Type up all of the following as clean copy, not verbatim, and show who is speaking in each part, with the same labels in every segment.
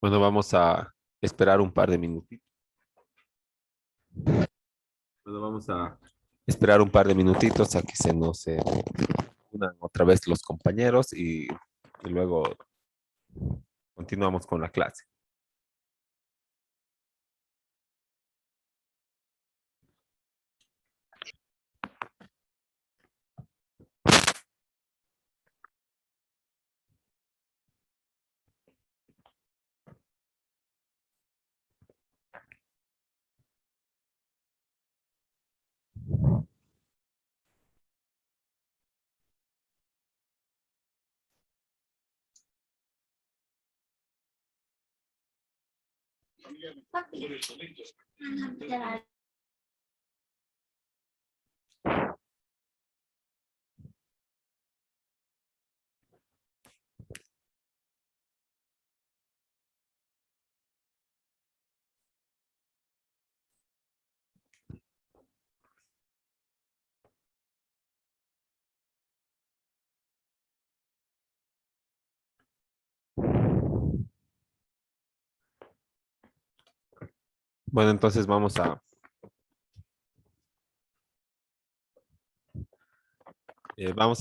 Speaker 1: Bueno, vamos a esperar un par de minutitos. Bueno, vamos a esperar un par de minutitos a que se nos unan otra vez los compañeros y luego continuamos con la clase. Bueno, entonces vamos a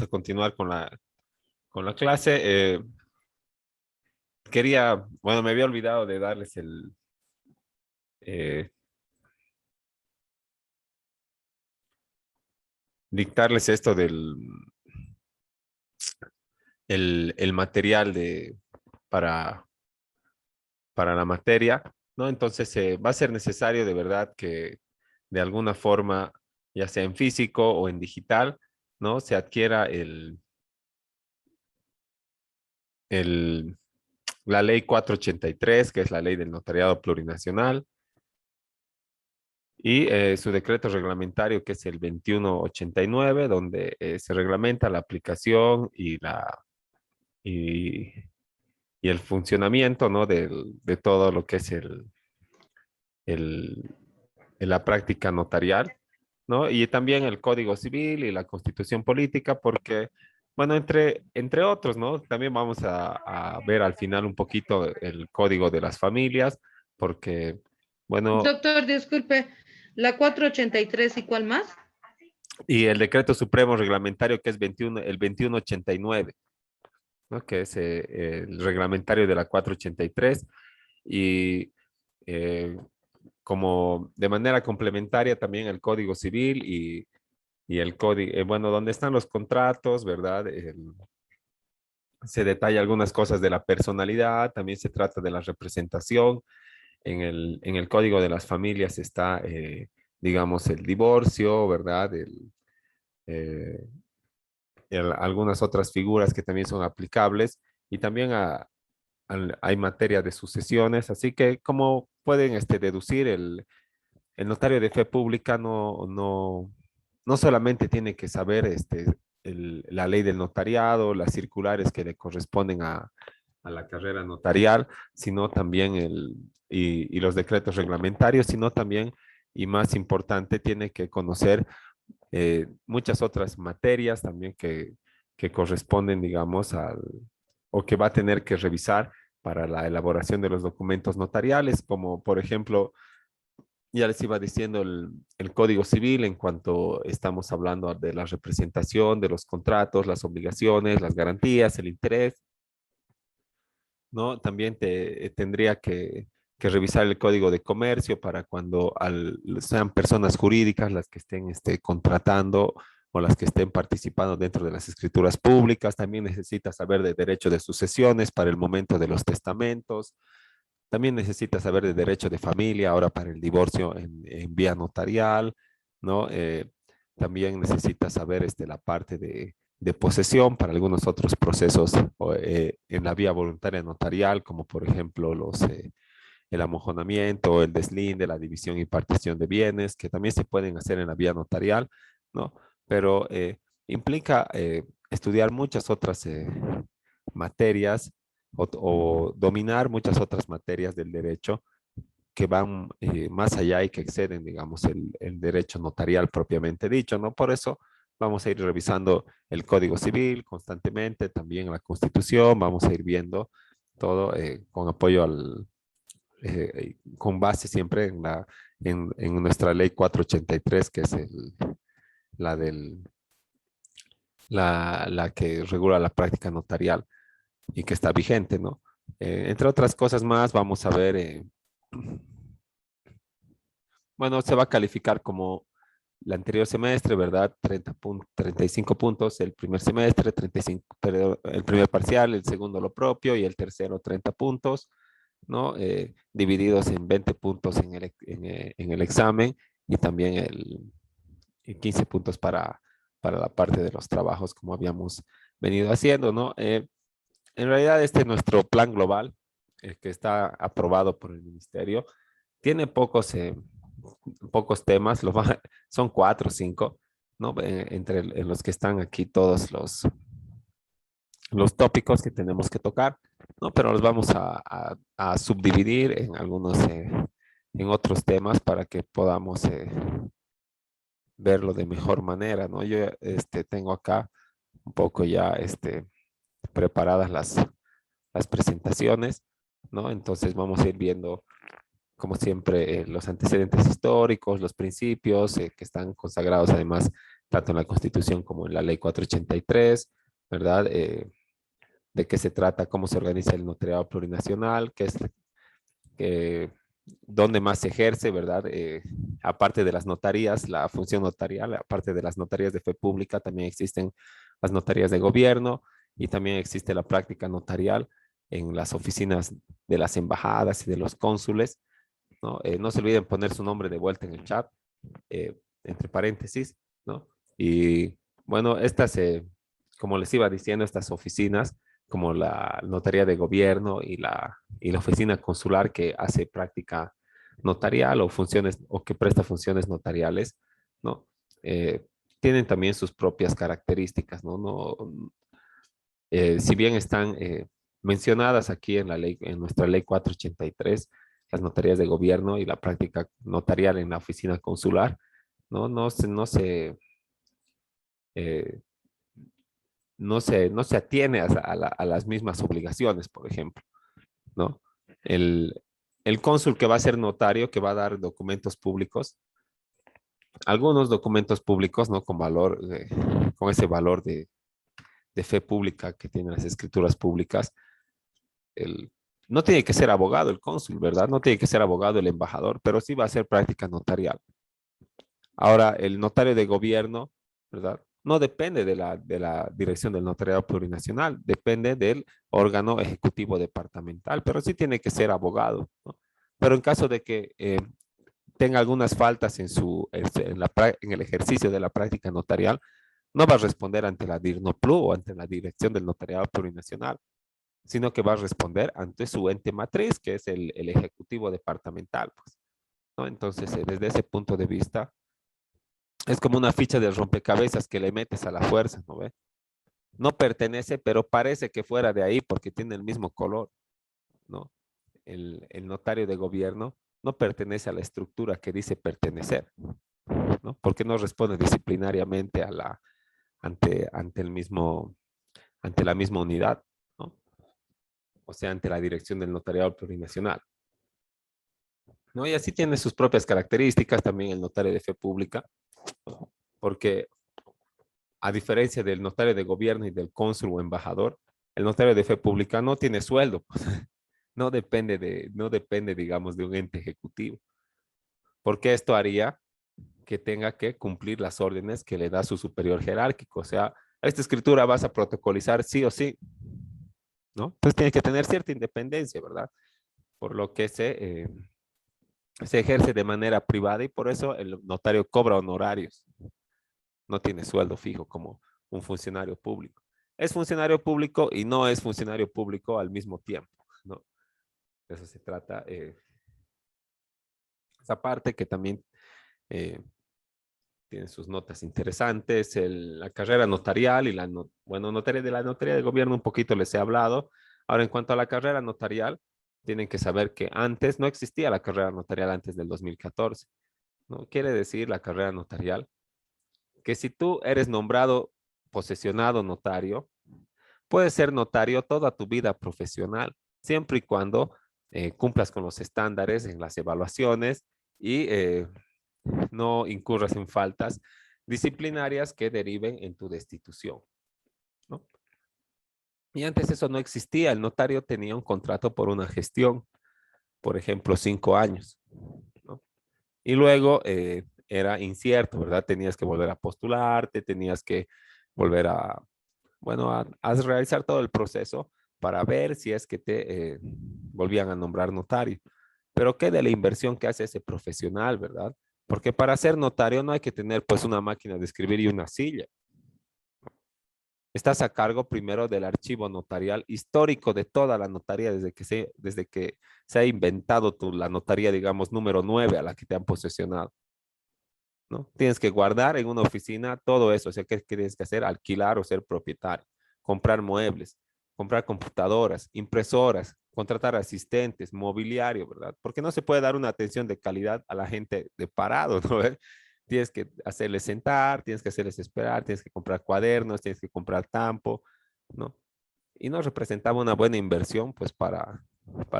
Speaker 1: continuar con la clase. Bueno, me había olvidado de darles eh, dictarles esto el material para, para la materia, ¿no? Entonces va a ser necesario de verdad que de alguna forma, ya sea en físico o en digital, ¿no? Se adquiera el, la ley 483, que es la ley del notariado plurinacional, y su decreto reglamentario, que es el 2189, donde se reglamenta la aplicación y, y el funcionamiento, ¿no? De todo lo que es el, la práctica notarial, ¿no? Y también el Código Civil y la Constitución Política, porque, bueno, entre otros, ¿no? También vamos a ver al final un poquito el Código de las Familias, porque, bueno,
Speaker 2: Doctor, disculpe, la 483 y cuál más?
Speaker 1: y el Decreto Supremo Reglamentario, que es el 2189, ¿no? Que es el reglamentario de la 483, y eh, como de manera complementaria también el Código Civil y el código, bueno, donde están los contratos, ¿verdad? Se detalla algunas cosas de la personalidad, también se trata de la representación. En el Código de las Familias está, digamos, el divorcio, ¿verdad? Eh, algunas otras figuras que también son aplicables y también hay materia de sucesiones, así que como pueden deducir, el notario de fe pública no solamente tiene que saber la ley del notariado, las circulares que le corresponden a la carrera notarial, sino también y los decretos reglamentarios, sino también, y más importante, tiene que conocer muchas otras materias también que corresponden, digamos, o que va a tener que revisar para la elaboración de los documentos notariales, como por ejemplo, ya les iba diciendo el Código Civil en cuanto estamos hablando de la representación, de los contratos, las obligaciones, las garantías, el interés, ¿no? También tendría que revisar el Código de Comercio para cuando sean personas jurídicas las que estén contratando o las que estén participando dentro de las escrituras públicas. También necesita saber de derecho de sucesiones para el momento de los testamentos. También necesita saber de derecho de familia, ahora para el divorcio en vía notarial, ¿no? También necesita saber la parte de posesión para algunos otros procesos en la vía voluntaria notarial, como por ejemplo el amojonamiento, el deslinde, la división y partición de bienes, que también se pueden hacer en la vía notarial, ¿no? Pero implica estudiar muchas otras materias o dominar muchas otras materias del derecho que van más allá y que exceden, digamos, el derecho notarial propiamente dicho, ¿no? Por eso vamos a ir revisando el Código Civil constantemente, también la Constitución, vamos a ir viendo todo con apoyo con base siempre en nuestra ley 483, que es la del, la que regula la práctica notarial y que está vigente, ¿no? Entre otras cosas más, vamos a ver, bueno, se va a calificar como el anterior semestre, ¿verdad? 35 puntos el primer semestre, 35, pero el primer parcial, el segundo lo propio y el tercero 30 puntos, ¿no? Divididos en 20 puntos en el examen y también y 15 puntos para la parte de los trabajos, como habíamos venido haciendo, ¿no? En realidad, este es nuestro plan global, que está aprobado por el ministerio. Tiene pocos temas, son 4 o 5, ¿no? En los que están aquí todos los tópicos que tenemos que tocar, ¿no? Pero los vamos a subdividir en algunos, en otros temas para que podamos verlo de mejor manera, ¿no? Yo tengo acá un poco ya preparadas las presentaciones, ¿no? Entonces vamos a ir viendo, como siempre, los antecedentes históricos, los principios que están consagrados además tanto en la Constitución como en la Ley 483, ¿verdad? De qué se trata, cómo se organiza el notariado plurinacional, eh, dónde más se ejerce, ¿verdad? Aparte de las notarías, la función notarial, aparte de las notarías de fe pública, también existen las notarías de gobierno y también existe la práctica notarial en las oficinas de las embajadas y de los cónsules, ¿no? No se olviden poner su nombre de vuelta en el chat, entre paréntesis, ¿no? Y bueno, como les iba diciendo, estas oficinas, como la notaría de gobierno y la oficina consular que hace práctica notarial o funciones, o que presta funciones notariales, ¿no? Eh, Tienen también sus propias características, ¿no? Si bien están mencionadas aquí en la ley, en nuestra ley 483, las notarías de gobierno y la práctica notarial en la oficina consular, ¿no? Eh, no se atiene a las mismas obligaciones, por ejemplo, ¿no? El, el cónsul que va a ser notario, que va a dar documentos públicos, algunos documentos públicos, ¿no? Con ese valor de fe pública que tienen las escrituras públicas, el, no tiene que ser abogado el cónsul, ¿verdad? No tiene que ser abogado el embajador, pero sí va a ser práctica notarial. Ahora, el notario de gobierno, ¿verdad? No depende de la dirección del notariado plurinacional, depende del órgano ejecutivo departamental, pero sí tiene que ser abogado, ¿no? Pero en caso de que tenga algunas faltas en el ejercicio de la práctica notarial, no va a responder ante la DIRNOPLU o ante la dirección del notariado plurinacional, sino que va a responder ante su ente matriz, que es el ejecutivo departamental, pues, ¿no? Entonces, desde ese punto de vista, es como una ficha de rompecabezas que le metes a la fuerza, ¿no ve? No pertenece, pero parece que fuera de ahí porque tiene el mismo color, ¿no? El notario de gobierno no pertenece a la estructura que dice pertenecer, ¿no? Porque no responde disciplinariamente ante ante la misma unidad, ¿no? O sea, ante la dirección del notariado plurinacional, ¿no? Y así tiene sus propias características también el notario de fe pública, porque a diferencia del notario de gobierno y del cónsul o embajador, el notario de fe pública no tiene sueldo, no depende, digamos, de un ente ejecutivo, porque esto haría que tenga que cumplir las órdenes que le da su superior jerárquico. O sea, esta escritura vas a protocolizar sí o sí, ¿no? Entonces tiene que tener cierta independencia, ¿verdad? Por lo que se ejerce de manera privada y por eso el notario cobra honorarios, no tiene sueldo fijo como un funcionario público. Es funcionario público y no es funcionario público al mismo tiempo, ¿no? De eso se trata. Esa parte que también eh, tiene sus notas interesantes, la carrera notarial y bueno, de la notaría de gobierno un poquito les he hablado. Ahora, en cuanto a la carrera notarial, tienen que saber que antes no existía la carrera notarial antes del 2014, ¿no? Quiere decir la carrera notarial que si tú eres nombrado posesionado notario, puedes ser notario toda tu vida profesional. siempre y cuando cumplas con los estándares en las evaluaciones y no incurras en faltas disciplinarias que deriven en tu destitución, ¿no? Y antes eso no existía. El notario tenía un contrato por una gestión, por ejemplo, 5 años, ¿no? Y luego era incierto, ¿verdad? Tenías que volver a postularte, tenías que volver a, bueno, a realizar todo el proceso para ver si es que te volvían a nombrar notario. Pero ¿qué de la inversión que hace ese profesional, verdad? Porque para ser notario no hay que tener pues una máquina de escribir y una silla. Estás a cargo primero del archivo notarial histórico de toda la notaría desde que se ha inventado la notaría, digamos, número 9 a la que te han posesionado, ¿no? Tienes que guardar en una oficina todo eso. O sea, ¿qué tienes que hacer? Alquilar o ser propietario, comprar muebles, comprar computadoras, impresoras, contratar asistentes, mobiliario, ¿verdad? Porque no se puede dar una atención de calidad a la gente de parado, ¿no? Tienes que hacerles sentar, tienes que hacerles esperar, tienes que comprar cuadernos, tienes que comprar tampo, ¿no? Y no representaba una buena inversión, pues, para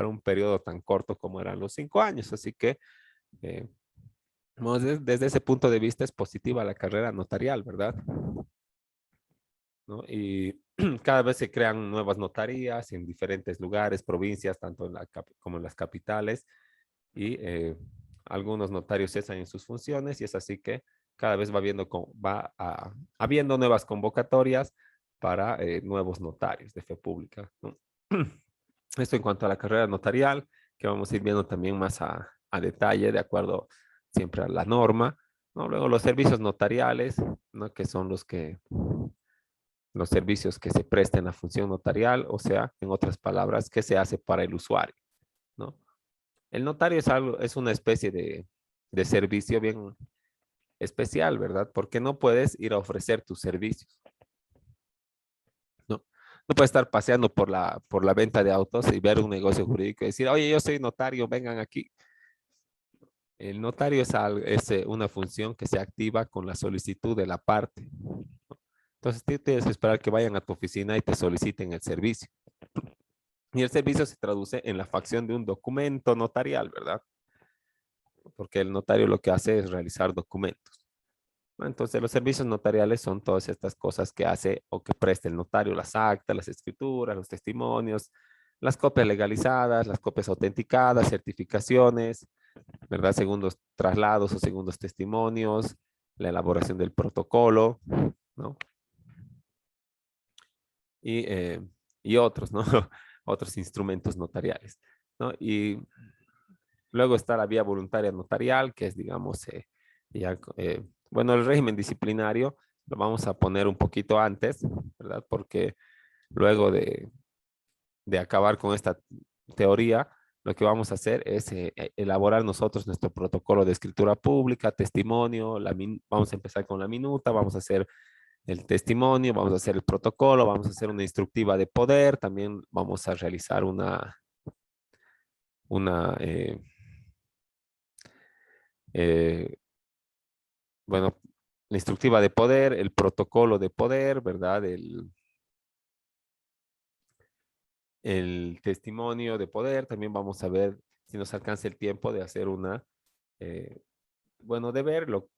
Speaker 1: un periodo tan corto como eran los 5 años. Así que, eh, desde ese punto de vista es positiva la carrera notarial, ¿verdad? ¿No? Y cada vez se crean nuevas notarías en diferentes lugares, provincias, tanto como en las capitales, y algunos notarios cesan en sus funciones y es así que cada vez habiendo nuevas convocatorias para nuevos notarios de fe pública, ¿no? Esto en cuanto a la carrera notarial, que vamos a ir viendo también más a detalle, de acuerdo siempre a la norma, ¿no? Luego los servicios notariales, ¿no? Que son los servicios que se prestan a función notarial, o sea, en otras palabras, ¿qué se hace para el usuario, ¿no? El notario es una especie de servicio bien especial, ¿verdad? Porque no puedes ir a ofrecer tus servicios, ¿no? No puedes estar paseando por la venta de autos y ver un negocio jurídico y decir, oye, yo soy notario, vengan aquí. El notario es una función que se activa con la solicitud de la parte, ¿no? Entonces, tú tienes que esperar que vayan a tu oficina y te soliciten el servicio. Y el servicio se traduce en la facción de un documento notarial, ¿verdad? Porque el notario lo que hace es realizar documentos, ¿no? Entonces, los servicios notariales son todas estas cosas que hace o que presta el notario: las actas, las escrituras, los testimonios, las copias legalizadas, las copias autenticadas, certificaciones, ¿verdad? Segundos traslados o segundos testimonios, la elaboración del protocolo, ¿no? Y, y otros, ¿no? Otros instrumentos notariales, ¿no? Y luego está la vía voluntaria notarial, que es, digamos, bueno, el régimen disciplinario lo vamos a poner un poquito antes, ¿verdad? Porque luego de acabar con esta teoría, lo que vamos a hacer es elaborar nosotros nuestro protocolo de escritura pública, testimonio, vamos a empezar con la minuta, vamos a hacer el testimonio, vamos a hacer el protocolo, vamos a hacer una instructiva de poder, también vamos a realizar una eh, bueno, la instructiva de poder, el protocolo de poder, ¿verdad? El testimonio de poder, también vamos a ver si nos alcanza el tiempo de hacer eh, bueno, de verlo,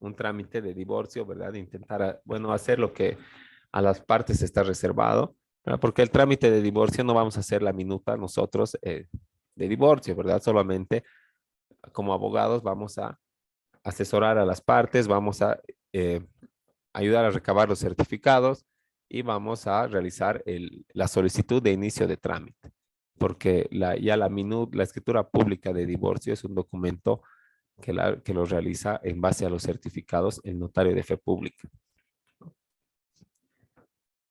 Speaker 1: un trámite de divorcio, ¿verdad? De intentar, bueno, hacer lo que a las partes está reservado, ¿verdad? Porque el trámite de divorcio no vamos a hacer la minuta nosotros de divorcio, ¿verdad? Solamente como abogados vamos a asesorar a las partes, vamos a eh, ayudar a recabar los certificados y vamos a realizar la solicitud de inicio de trámite, porque la escritura pública de divorcio es un documento que lo realiza en base a los certificados el notario de fe pública.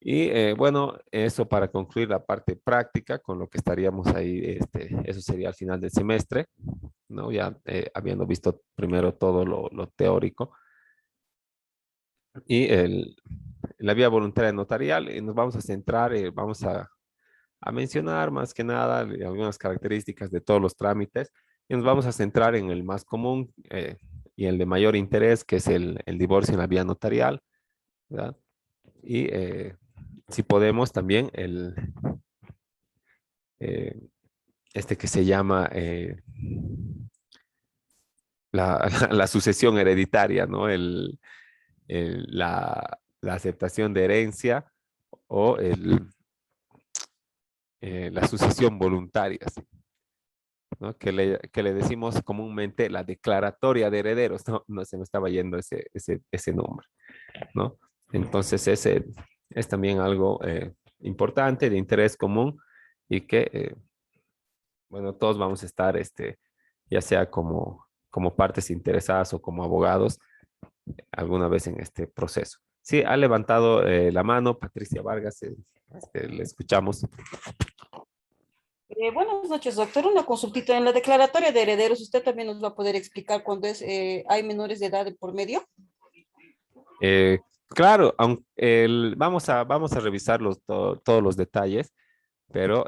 Speaker 1: Y bueno, eso para concluir la parte práctica, con lo que estaríamos ahí, eso sería al final del semestre, ¿no? Ya habiendo visto primero todo lo teórico y la vía voluntaria notarial, nos vamos a centrar, vamos a mencionar más que nada algunas características de todos los trámites y nos vamos a centrar en el más común y el de mayor interés, que es el divorcio en la vía notarial, ¿verdad? Y si podemos también este que se llama la sucesión hereditaria, ¿no? La aceptación de herencia o la sucesión voluntaria, ¿sí? ¿No? Que le decimos comúnmente la declaratoria de herederos. No, no se me estaba yendo ese nombre, ¿no? Entonces, ese es también algo importante, de interés común y que, bueno, todos vamos a estar, ya sea como partes interesadas o como abogados, alguna vez en este proceso. Sí, ha levantado la mano Patricia Vargas, le escuchamos.
Speaker 3: Buenas noches, doctor. Una consultita. En la declaratoria de herederos, ¿usted también nos va a poder explicar cuando hay menores de edad de por medio?
Speaker 1: Claro, vamos a revisar todos los detalles, pero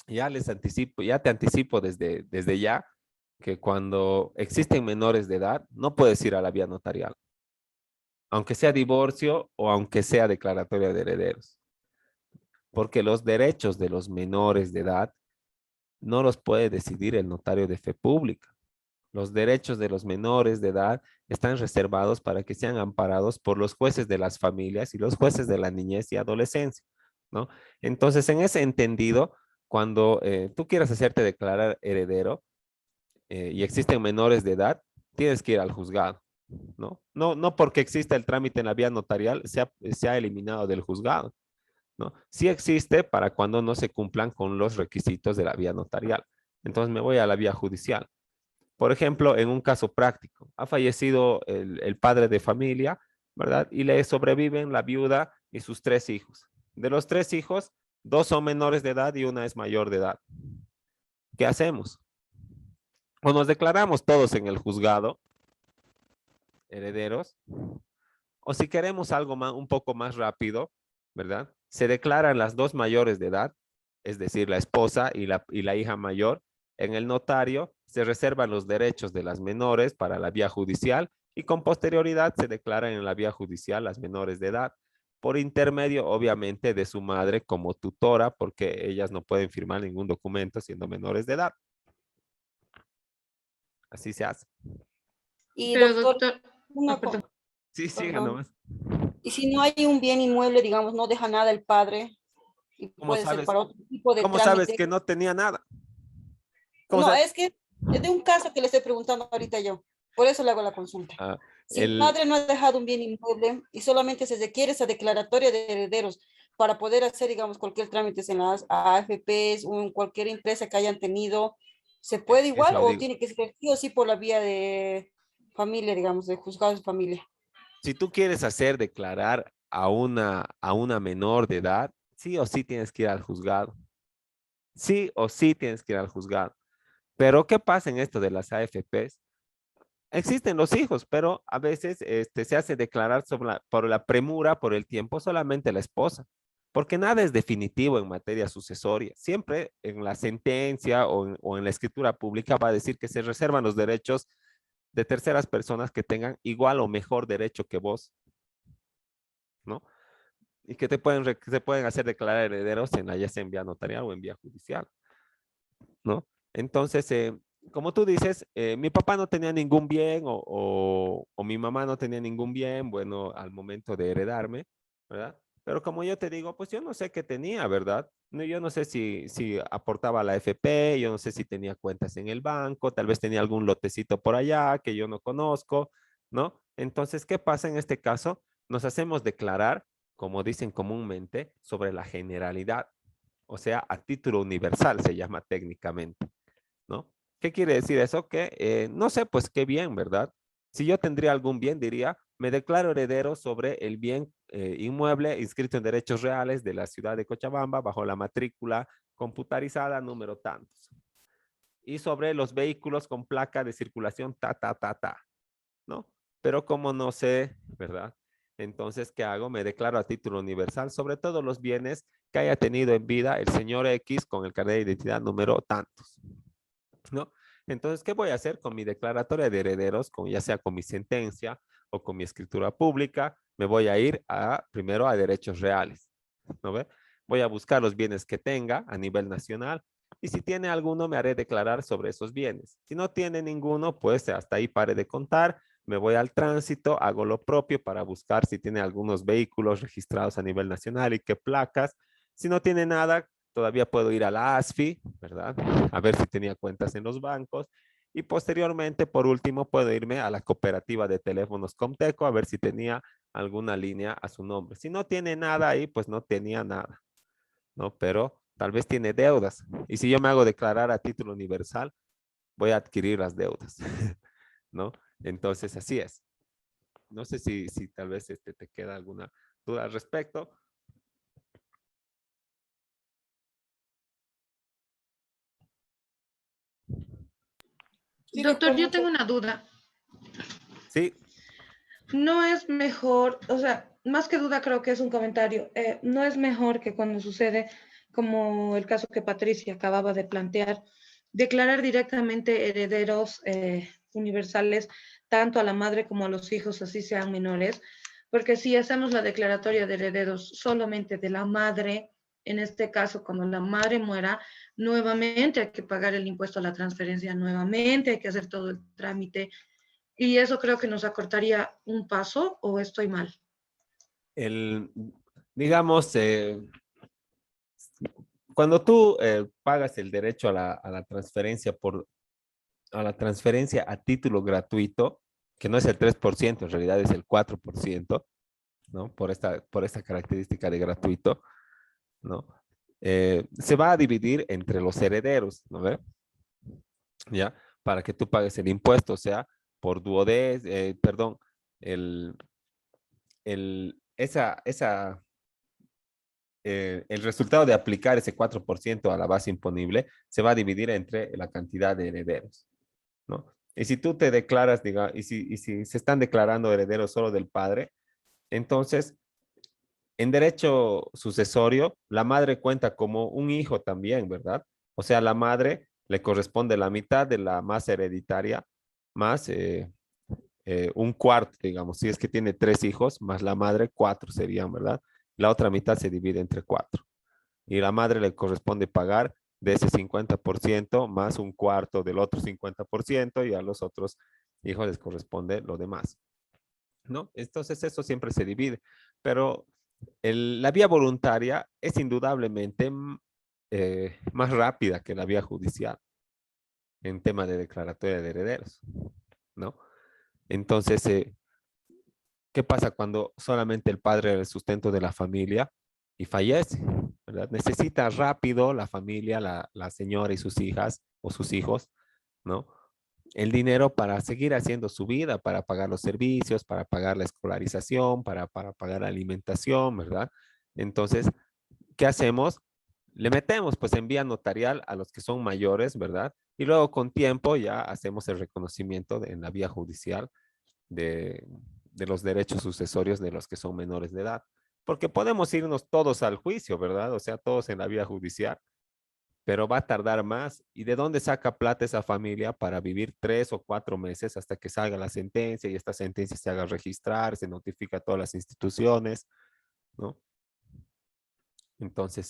Speaker 1: ya te anticipo desde ya que cuando existen menores de edad, no puedes ir a la vía notarial, aunque sea divorcio o aunque sea declaratoria de herederos, porque los derechos de los menores de edad no los puede decidir el notario de fe pública. Los derechos de los menores de edad están reservados para que sean amparados por los jueces de las familias y los jueces de la niñez y adolescencia, ¿no? Entonces, en ese entendido, cuando tú quieras hacerte declarar heredero y existen menores de edad, tienes que ir al juzgado, ¿no? No porque exista el trámite en la vía notarial, se ha eliminado del juzgado, ¿no? Sí existe para cuando no se cumplan con los requisitos de la vía notarial. Entonces me voy a la vía judicial. Por ejemplo, en un caso práctico, ha fallecido el padre de familia, ¿verdad? Y le sobreviven la viuda y sus 3 hijos. De los 3 hijos, 2 son menores de edad y una es mayor de edad. ¿Qué hacemos? O nos declaramos todos en el juzgado, herederos, o si queremos algo un poco más rápido, ¿verdad? Se declaran las 2 mayores de edad, es decir, la esposa y la hija mayor, en el notario, se reservan los derechos de las menores para la vía judicial y con posterioridad se declaran en la vía judicial las menores de edad, por intermedio, obviamente, de su madre como tutora, porque ellas no pueden firmar ningún documento siendo menores de edad. Así se hace.
Speaker 3: Y
Speaker 2: Pero
Speaker 3: doctor,
Speaker 2: doctor, perdón.
Speaker 1: Sí, siga
Speaker 3: perdón.
Speaker 1: nomás.
Speaker 3: Y si no hay un bien inmueble, digamos, no deja nada el padre y
Speaker 1: ¿Cómo
Speaker 3: puede ser
Speaker 1: sabes?
Speaker 3: para otro tipo de
Speaker 1: ¿Cómo sabes
Speaker 3: trámite.
Speaker 1: que no tenía nada? ¿Cómo
Speaker 3: No,
Speaker 1: sabes?
Speaker 3: es que es de un caso que le estoy preguntando ahorita yo. Por eso le hago la consulta.
Speaker 1: Ah,
Speaker 3: Si el padre no ha dejado un bien inmueble y solamente se requiere esa declaratoria de herederos para poder hacer, digamos, cualquier trámite en las AFPs o en cualquier empresa que hayan tenido, ¿se puede igual
Speaker 1: eso le
Speaker 3: o
Speaker 1: digo.
Speaker 3: tiene que ser sí o sí por la vía de familia, digamos, de juzgados de familia?
Speaker 1: Si tú quieres hacer declarar a una menor de edad, sí o sí tienes que ir al juzgado. Sí o sí tienes que ir al juzgado. Pero ¿qué pasa en esto de las AFPs? Existen los hijos, pero a veces se hace declarar por la premura, por el tiempo, solamente la esposa. Porque nada es definitivo en materia sucesoria. Siempre en la sentencia o en la escritura pública va a decir que se reservan los derechos de terceras personas que tengan igual o mejor derecho que vos, ¿no? Y que se pueden hacer declarar herederos ya sea en vía notarial o en vía judicial, ¿no? Entonces, como tú dices, mi papá no tenía ningún bien o mi mamá no tenía ningún bien, bueno, al momento de heredarme, ¿verdad? Pero como yo te digo, pues yo no sé qué tenía, ¿verdad? No, yo no sé si aportaba a la FP, yo no sé si tenía cuentas en el banco, tal vez tenía algún lotecito por allá que yo no conozco, ¿no? Entonces, ¿qué pasa en este caso? Nos hacemos declarar, como dicen comúnmente, sobre la generalidad, o sea, a título universal se llama técnicamente, ¿no? ¿Qué quiere decir eso? Que no sé, pues qué bien, ¿verdad? Si yo tendría algún bien, diría, me declaro heredero sobre el bien inmueble inscrito en derechos reales de la ciudad de Cochabamba bajo la matrícula computarizada número tantos. Y sobre los vehículos con placa de circulación ta, ¿no? Pero como no sé, ¿verdad? Entonces, ¿qué hago? Me declaro a título universal sobre todos los bienes que haya tenido en vida el señor X con el carnet de identidad número tantos, ¿no? Entonces, ¿qué voy a hacer con mi declaratoria de herederos, ya sea con mi sentencia o con mi escritura pública? Me voy a ir primero a derechos reales, ¿no ve? Voy a buscar los bienes que tenga a nivel nacional y si tiene alguno me haré declarar sobre esos bienes. Si no tiene ninguno, pues hasta ahí pare de contar. Me voy al tránsito, hago lo propio para buscar si tiene algunos vehículos registrados a nivel nacional y qué placas. Si no tiene nada, todavía puedo ir a la ASFI, ¿verdad? A ver si tenía cuentas en los bancos. Y posteriormente, por último, puedo irme a la cooperativa de teléfonos Comteco a ver si tenía alguna línea a su nombre. Si no tiene nada ahí, pues no tenía nada, ¿no? Pero tal vez tiene deudas. Y si yo me hago declarar a título universal, voy a adquirir las deudas, ¿no? Entonces, así es. No sé si tal vez te queda alguna duda al respecto.
Speaker 3: Sí,
Speaker 2: Doctor,
Speaker 3: doctor,
Speaker 2: yo tengo
Speaker 3: muchas.
Speaker 2: una duda.
Speaker 1: Sí,
Speaker 2: No es mejor, o sea, más que duda creo que es un comentario, no es mejor que cuando sucede, como el caso que Patricia acababa de plantear, declarar directamente herederos universales tanto a la madre como a los hijos, así sean menores, porque si hacemos la declaratoria de herederos solamente de la madre, en este caso, cuando la madre muera, nuevamente hay que pagar el impuesto a la transferencia, nuevamente hay que hacer todo el trámite y eso creo que nos acortaría un paso, ¿o estoy mal?
Speaker 1: el, digamos, cuando tú pagas el derecho a la transferencia a la transferencia a título gratuito, que no es el 3%, en realidad es el 4%, ¿no? Por esta característica de gratuito, ¿no? Se va a dividir entre los herederos, ¿no ve? ¿Ya? Para que tú pagues el impuesto, o sea, por duodez, perdón, el, el resultado de aplicar ese 4% a la base imponible se va a dividir entre la cantidad de herederos, ¿no? Y si tú te declaras, diga, y si se están declarando herederos solo del padre, entonces, en derecho sucesorio, la madre cuenta como un hijo también, ¿verdad? O sea, a la madre le corresponde la mitad de la masa hereditaria más un cuarto, digamos, si es que tiene 3 hijos, más la madre, 4 serían, ¿verdad? La otra mitad se divide entre 4. Y la madre le corresponde pagar de ese 50% más un cuarto del otro 50% y a los otros hijos les corresponde lo demás, ¿no? Entonces eso siempre se divide, pero la vía voluntaria es indudablemente más rápida que la vía judicial en tema de declaratoria de herederos, ¿no? Entonces, ¿qué pasa cuando solamente el padre era el sustento de la familia y fallece? ¿Verdad? Necesita rápido la familia, la señora y sus hijas o sus hijos, ¿no? El dinero para seguir haciendo su vida, para pagar los servicios, para pagar la escolarización, para pagar la alimentación, ¿verdad? Entonces, ¿qué hacemos? Le metemos pues en vía notarial a los que son mayores, ¿verdad? Y luego con tiempo ya hacemos el reconocimiento en la vía judicial de, de los derechos sucesorios de los que son menores de edad. Porque podemos irnos todos al juicio, ¿verdad? O sea, todos en la vía judicial, pero va a tardar más. ¿Y de dónde saca plata esa familia para vivir 3 o 4 meses hasta que salga la sentencia y esta sentencia se haga registrar, se notifica a todas las instituciones, ¿no? Entonces,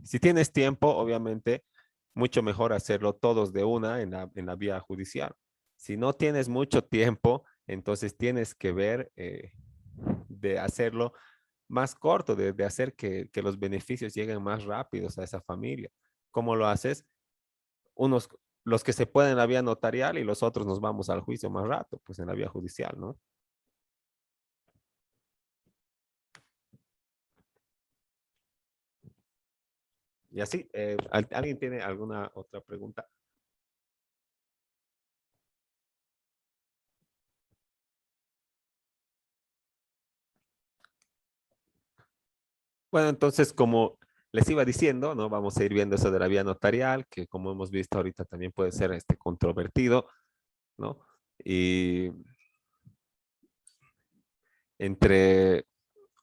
Speaker 1: si tienes tiempo, obviamente, mucho mejor hacerlo todos de una en la vía judicial. Si no tienes mucho tiempo, entonces tienes que ver de hacerlo más corto, de hacer que los beneficios lleguen más rápidos a esa familia. ¿Cómo lo haces? Unos, los que se pueden en la vía notarial y los otros nos vamos al juicio más rato, pues en la vía judicial, ¿no? Y así, ¿alguien tiene alguna otra pregunta? Bueno, entonces, como les iba diciendo, ¿no? Vamos a ir viendo eso de la vía notarial, que como hemos visto ahorita también puede ser controvertido, ¿no? Y entre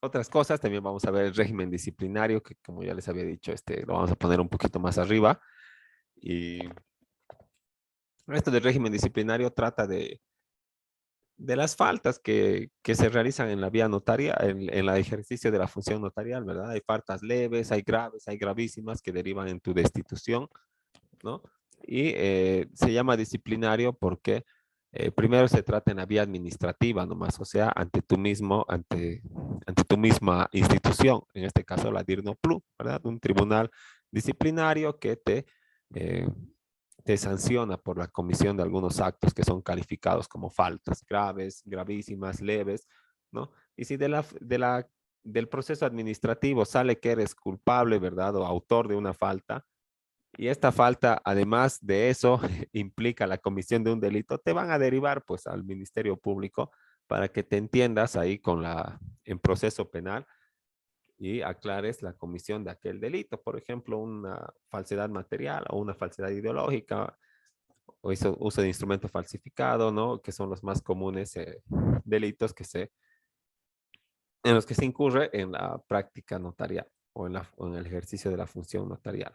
Speaker 1: otras cosas, también vamos a ver el régimen disciplinario, que como ya les había dicho, lo vamos a poner un poquito más arriba. Y esto del régimen disciplinario trata de las faltas que se realizan en la vía notaria, en el ejercicio de la función notarial, ¿verdad? Hay faltas leves, hay graves, hay gravísimas que derivan en tu destitución, ¿no? Y se llama disciplinario porque primero se trata en la vía administrativa nomás, o sea, ante tu misma institución, en este caso la DIRNOPLU, ¿verdad? Un tribunal disciplinario que eh, te sanciona por la comisión de algunos actos que son calificados como faltas graves, gravísimas, leves, ¿no? Y si del proceso administrativo sale que eres culpable, ¿verdad? O autor de una falta, y esta falta, además de eso, implica la comisión de un delito, te van a derivar pues al Ministerio Público para que te entiendas ahí en proceso penal y aclares la comisión de aquel delito. Por ejemplo, una falsedad material o una falsedad ideológica o uso de instrumento falsificado, ¿no? Que son los más comunes delitos en los que se incurre en la práctica notarial o en el ejercicio de la función notarial.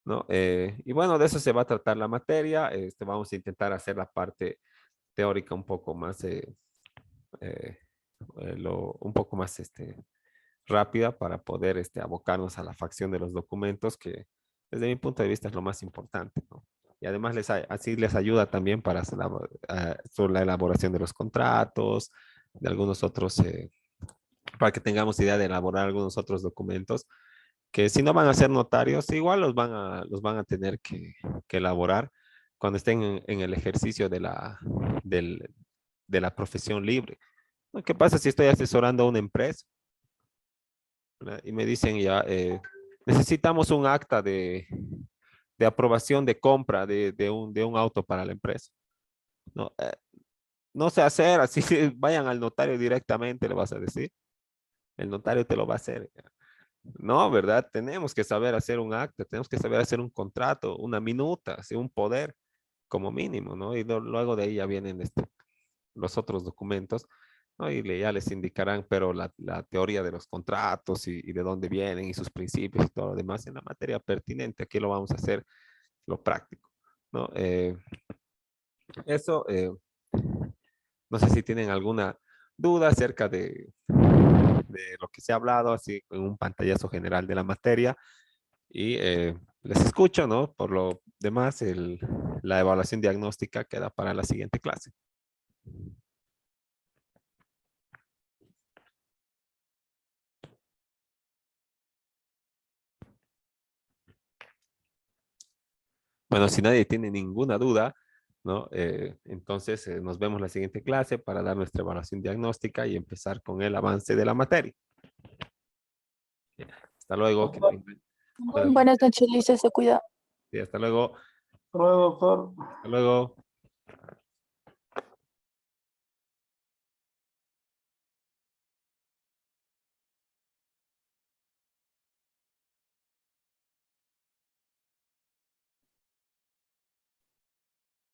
Speaker 1: ¿No? Y bueno, de eso se va a tratar la materia. Vamos a intentar hacer la parte teórica un poco más, eh, un poco más rápida para poder abocarnos a la facción de los documentos, que desde mi punto de vista es lo más importante, ¿no? Y además así les ayuda también para sobre la elaboración de los contratos, de algunos otros, para que tengamos idea de elaborar algunos otros documentos que si no van a ser notarios, igual los van a tener que elaborar cuando estén en el ejercicio del- de la profesión libre. ¿No? ¿Qué pasa si estoy asesorando a una empresa, ¿verdad? Y me dicen ya, necesitamos un acta de aprobación de compra de un auto para la empresa? No, no sé hacer, así vayan al notario directamente, le vas a decir. El notario te lo va a hacer. No, ¿verdad? Tenemos que saber hacer un acta, tenemos que saber hacer un contrato, una minuta, así, un poder como mínimo, ¿no? Y luego de ahí ya vienen los otros documentos, ¿no? Y ya les indicarán, pero la teoría de los contratos y de dónde vienen y sus principios y todo lo demás en la materia pertinente. Aquí lo vamos a hacer lo práctico, ¿no? Eso, no sé si tienen alguna duda acerca de lo que se ha hablado, así en un pantallazo general de la materia. Y les escucho, ¿no? Por lo demás, la evaluación diagnóstica queda para la siguiente clase. Bueno, si nadie tiene ninguna duda, ¿no? Entonces nos vemos la siguiente clase para dar nuestra evaluación diagnóstica y empezar con el avance de la materia. Hasta luego. Buenas
Speaker 4: Buenas
Speaker 1: noches.
Speaker 4: noches, Lisa, se cuida.
Speaker 1: Sí, hasta luego.
Speaker 5: Hasta luego, doctor.
Speaker 1: Hasta luego.